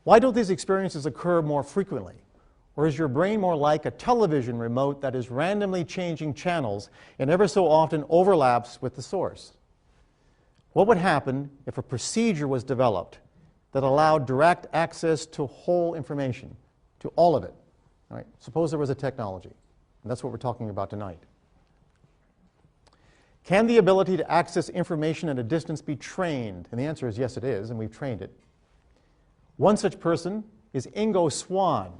Why don't these experiences occur more frequently? Or is your brain more like a television remote that is randomly changing channels and ever so often overlaps with the source? What would happen if a procedure was developed that allowed direct access to whole information, to all of it? All right? Suppose there was a technology, and that's what we're talking about tonight. Can the ability to access information at a distance be trained? And the answer is yes, it is, and we've trained it. One such person is Ingo Swann,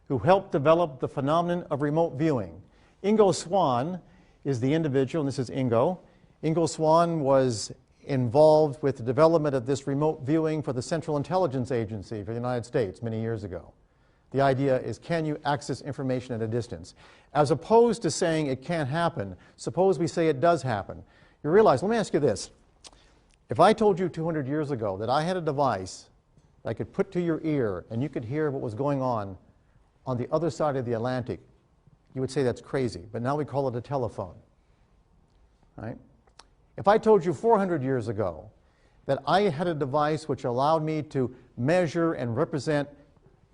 who helped develop the phenomenon of remote viewing. Ingo Swann is the individual, and this is Ingo. Ingo Swann was involved with the development of this remote viewing for the Central Intelligence Agency for the United States many years ago. The idea is, can you access information at a distance? As opposed to saying it can't happen, suppose we say it does happen. You realize, let me ask you this. If I told you 200 years ago that I had a device that I could put to your ear and you could hear what was going on the other side of the Atlantic, you would say that's crazy. But now we call it a telephone. Right? If I told you 400 years ago that I had a device which allowed me to measure and represent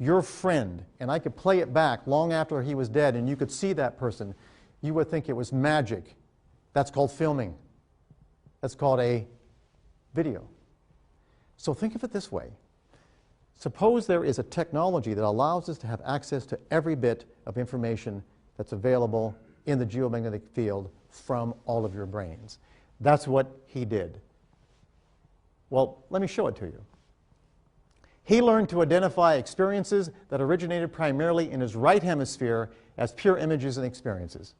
your friend, and I could play it back long after he was dead, and you could see that person, you would think it was magic. That's called filming. That's called a video. So think of it this way. Suppose there is a technology that allows us to have access to every bit of information that's available in the geomagnetic field from all of your brains. That's what he did. Well, let me show it to you. He learned to identify experiences that originated primarily in his right hemisphere as pure images and experiences.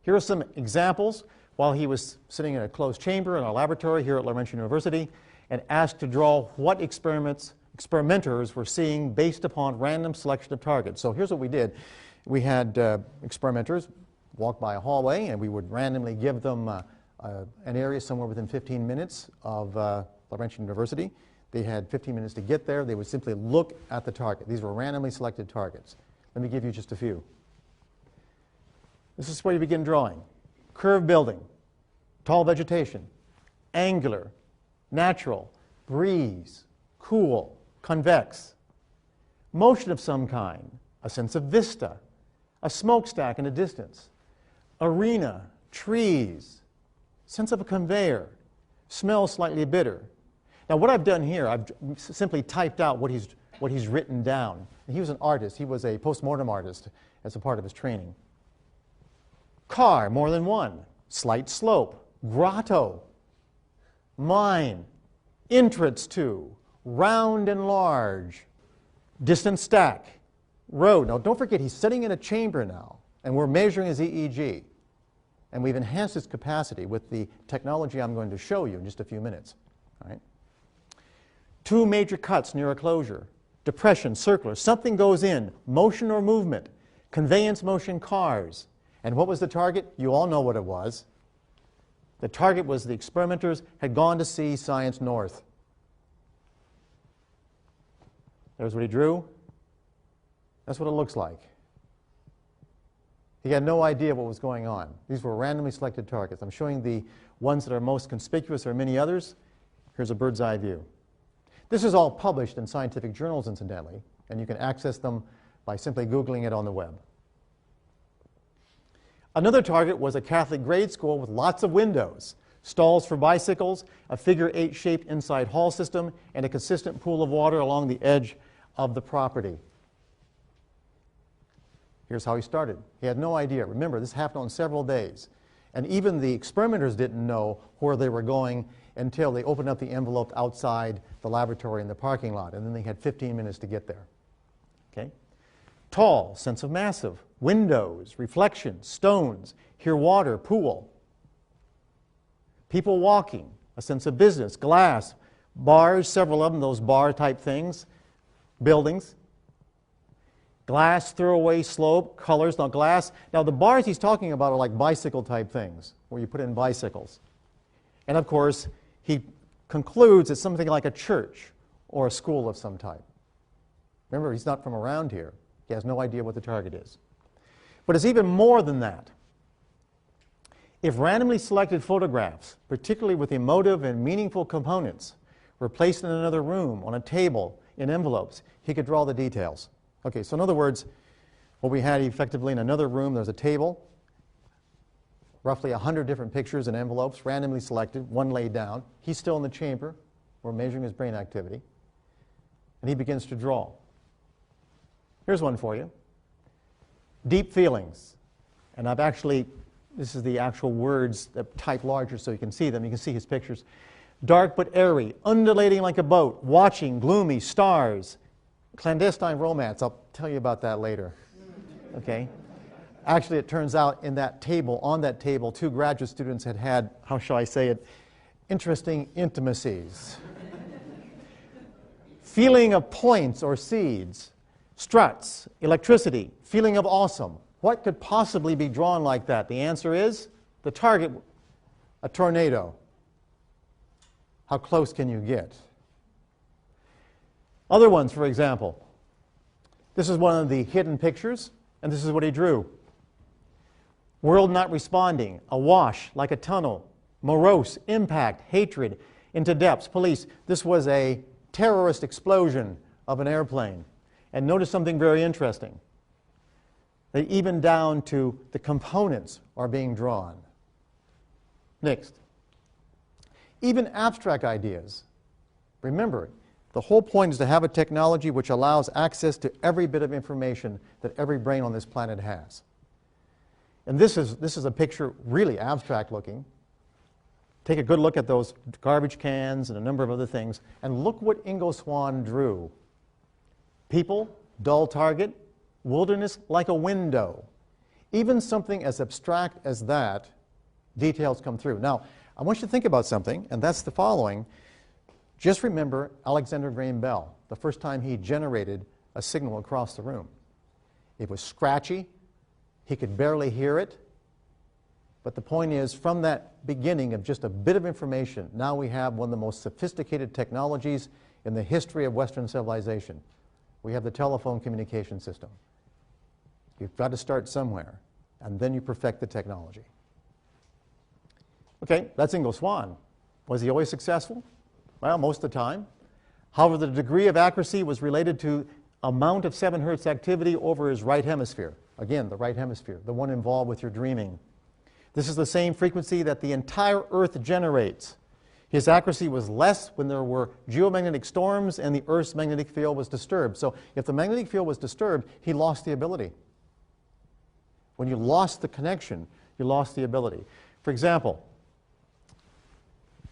Here are some examples while he was sitting in a closed chamber in our laboratory here at Laurentian University and asked to draw what experimenters were seeing based upon random selection of targets. So here's what we did. We had experimenters walk by a hallway, and we would randomly give them an area somewhere within 15 minutes of Laurentian University. They had 15 minutes to get there. They would simply look at the target. These were randomly selected targets. Let me give you just a few. This is where you begin drawing. Curved building, tall vegetation, angular, natural, breeze, cool, convex, motion of some kind, a sense of vista, a smokestack in the distance, arena, trees, sense of a conveyor, smell slightly bitter. Now what I've done here, I've simply typed out what he's written down. And he was an artist. He was a post-mortem artist as a part of his training. Car, more than one. Slight slope. Grotto. Mine. Entrance to. Round and large. Distant stack. Road. Now don't forget, he's sitting in a chamber now, and we're measuring his EEG. And we've enhanced its capacity with the technology I'm going to show you in just a few minutes. All right? Two major cuts near a closure. Depression, circular. Something goes in. Motion or movement. Conveyance motion, cars. And what was the target? You all know what it was. The target was the experimenters had gone to see Science North. There's what he drew. That's what it looks like. He had no idea what was going on. These were randomly selected targets. I'm showing the ones that are most conspicuous. There are many others. Here's a bird's eye view. This is all published in scientific journals, incidentally, and you can access them by simply Googling it on the web. Another target was a Catholic grade school with lots of windows, stalls for bicycles, a figure-8 shaped inside hall system, and a consistent pool of water along the edge of the property. Here's how he started. He had no idea. Remember, this happened on several days. And even the experimenters didn't know where they were going until they opened up the envelope outside the laboratory in the parking lot. And then they had 15 minutes to get there. Okay? Tall, sense of massive. Windows, reflections, stones. Hear water, pool. People walking, a sense of business. Glass, bars, several of them, those bar-type things. Buildings. Glass, throwaway, slope, colors. Now the bars he's talking about are like bicycle-type things, where you put in bicycles. And of course, he concludes it's something like a church or a school of some type. Remember, he's not from around here. He has no idea what the target is. But it's even more than that. If randomly selected photographs, particularly with emotive and meaningful components, were placed in another room, on a table, in envelopes. He could draw the details. Okay, so in other words, what we had effectively in another room, there's a table, roughly 100 different pictures in envelopes, randomly selected, one laid down. He's still in the chamber. We're measuring his brain activity. And he begins to draw. Here's one for you. Deep feelings. And I've actually, this is the actual words that type larger so you can see them. You can see his pictures. Dark but airy, undulating like a boat, watching, gloomy, stars, clandestine romance. I'll tell you about that later. Okay? Actually, it turns out in that table, on that table, 2 graduate students had, how shall I say it, interesting intimacies. Feeling of points or seeds, struts, electricity, feeling of awesome. What could possibly be drawn like that? The answer is the target, a tornado. How close can you get? Other ones, for example. This is one of the hidden pictures, and this is what he drew. World not responding, awash like a tunnel, morose, impact, hatred, into depths, police. This was a terrorist explosion of an airplane. And notice something very interesting. That even down to the components are being drawn. Next. Even abstract ideas. Remember, the whole point is to have a technology which allows access to every bit of information that every brain on this planet has. And this is a picture really abstract looking. Take a good look at those garbage cans and a number of other things, and look what Ingo Swann drew. People, dull target, wilderness like a window. Even something as abstract as that, details come through. Now, I want you to think about something, and that's the following. Just remember Alexander Graham Bell, the first time he generated a signal across the room. It was scratchy. He could barely hear it. But the point is, from that beginning of just a bit of information, now we have one of the most sophisticated technologies in the history of Western civilization. We have the telephone communication system. You've got to start somewhere, and then you perfect the technology. Okay, that's Ingo Swann. Was he always successful? Well, most of the time. However, the degree of accuracy was related to amount of 7 Hertz activity over his right hemisphere. Again, the right hemisphere, the one involved with your dreaming. This is the same frequency that the entire Earth generates. His accuracy was less when there were geomagnetic storms and the Earth's magnetic field was disturbed. So if the magnetic field was disturbed, he lost the ability. When you lost the connection, you lost the ability. For example,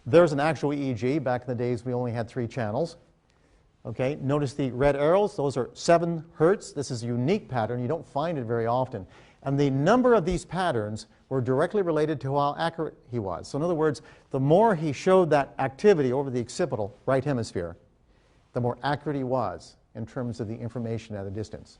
there's an actual EEG. Back in the days, we only had 3 channels. Okay, notice the red arrows. Those are 7 Hertz. This is a unique pattern. You don't find it very often. And the number of these patterns were directly related to how accurate he was. So in other words, the more he showed that activity over the occipital, right hemisphere, the more accurate he was in terms of the information at a distance.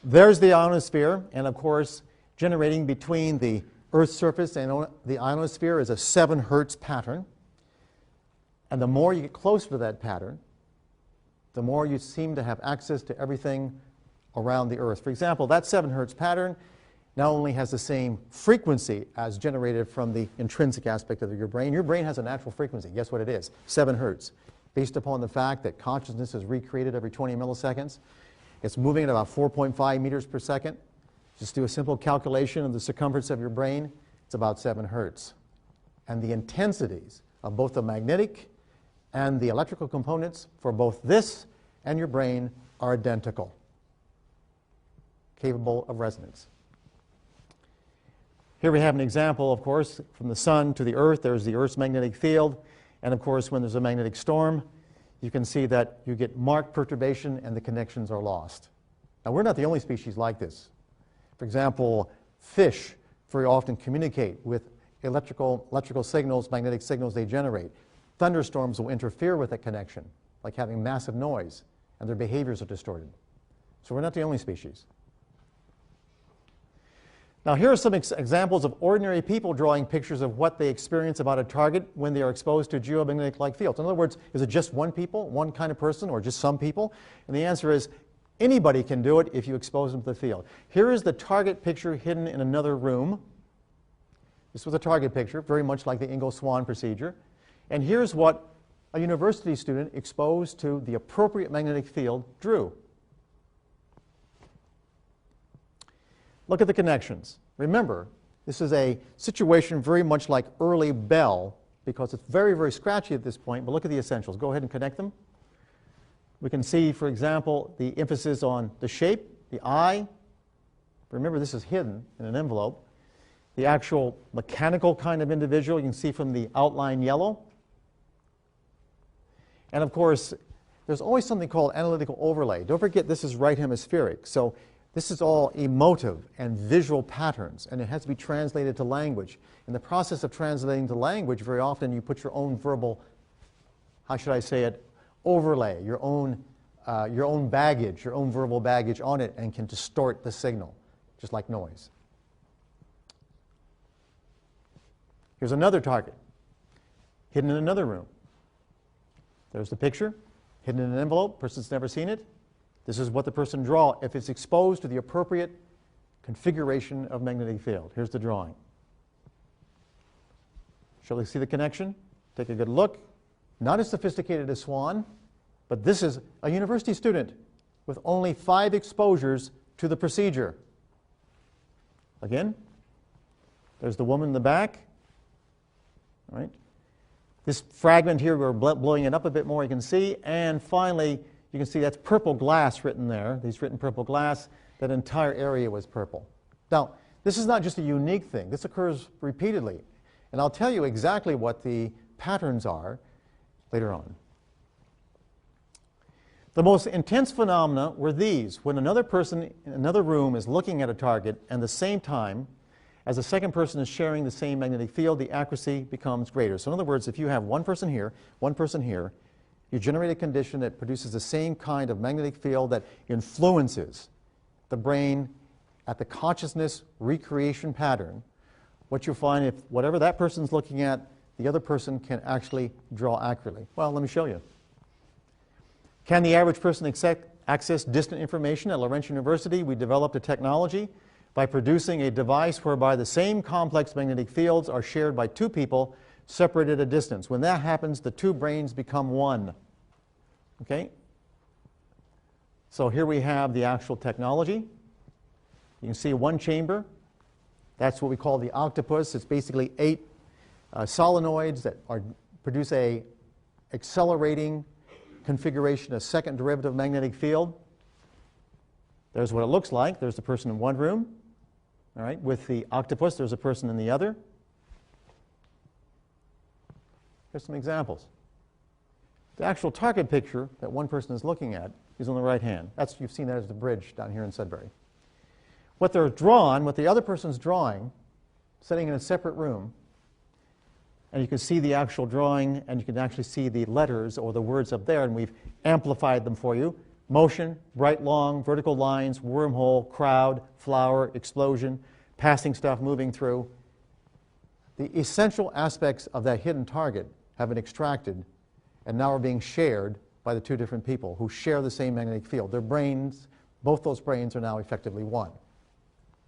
There's the ionosphere, and of course, generating between the Earth's surface and the ionosphere is a 7 Hertz pattern. And the more you get closer to that pattern, the more you seem to have access to everything around the Earth. For example, that 7 Hertz pattern not only has the same frequency as generated from the intrinsic aspect of your brain. Your brain has a natural frequency. Guess what it is? 7 Hertz. Based upon the fact that consciousness is recreated every 20 milliseconds. It's moving at about 4.5 meters per second. Just do a simple calculation of the circumference of your brain. It's about 7 Hertz. And the intensities of both the magnetic and the electrical components for both this and your brain are identical, capable of resonance. Here we have an example, of course, from the sun to the Earth. There's the Earth's magnetic field. And of course, when there's a magnetic storm, you can see that you get marked perturbation and the connections are lost. Now, we're not the only species like this. For example, fish very often communicate with electrical signals, magnetic signals they generate. Thunderstorms will interfere with that connection, like having massive noise, and their behaviors are distorted. So we're not the only species. Now, here are some examples of ordinary people drawing pictures of what they experience about a target when they are exposed to geomagnetic-like fields. In other words, is it just one kind of person, or just some people? And the answer is anybody can do it if you expose them to the field. Here is the target picture hidden in another room. This was a target picture, very much like the Ingo Swann procedure. And here's what a university student exposed to the appropriate magnetic field drew. Look at the connections. Remember, this is a situation very much like early Bell, because it's very, very scratchy at this point, but look at the essentials. Go ahead and connect them. We can see, for example, the emphasis on the shape, the eye. Remember, this is hidden in an envelope. The actual mechanical kind of individual, you can see from the outline yellow. And of course, there's always something called analytical overlay. Don't forget, this is right hemispheric. So this is all emotive and visual patterns, and it has to be translated to language. In the process of translating to language, very often you put your own verbal, how should I say it, overlay, your own baggage, your own verbal baggage on it, and can distort the signal, just like noise. Here's another target, hidden in another room. There's the picture, hidden in an envelope, person's never seen it. This is what the person draw if it's exposed to the appropriate configuration of magnetic field. Here's the drawing. Shall we see the connection? Take a good look. Not as sophisticated as Swann, but this is a university student with only 5 exposures to the procedure. Again, there's the woman in the back. All right. This fragment here, we're blowing it up a bit more, you can see. And finally, you can see that's purple glass written there. He's written purple glass. That entire area was purple. Now, this is not just a unique thing. This occurs repeatedly. And I'll tell you exactly what the patterns are later on. The most intense phenomena were these: when another person in another room is looking at a target and at the same time as the second person is sharing the same magnetic field, the accuracy becomes greater. So in other words, if you have one person here, you generate a condition that produces the same kind of magnetic field that influences the brain at the consciousness recreation pattern. What you'll find, if whatever that person's looking at, the other person can actually draw accurately. Well, let me show you. Can the average person access distant information? At Laurentian University, we developed a technology by producing a device whereby the same complex magnetic fields are shared by 2 people separated at a distance. When that happens, the 2 brains become one. Okay? So here we have the actual technology. You can see one chamber. That's what we call the octopus. It's basically 8 solenoids that produce a accelerating configuration, a second derivative magnetic field. There's what it looks like. There's the person in one room. All right, with the octopus, there's a person in the other. Here's some examples. The actual target picture that one person is looking at is on the right hand. You've seen that as the bridge down here in Sudbury. What they're drawn, what the other person's drawing, sitting in a separate room, and you can see the actual drawing, and you can actually see the letters or the words up there, and we've amplified them for you. Motion, bright long, vertical lines, wormhole, crowd, flower, explosion, passing stuff moving through. The essential aspects of that hidden target have been extracted and now are being shared by the 2 different people who share the same magnetic field. Their brains, both those brains are now effectively one.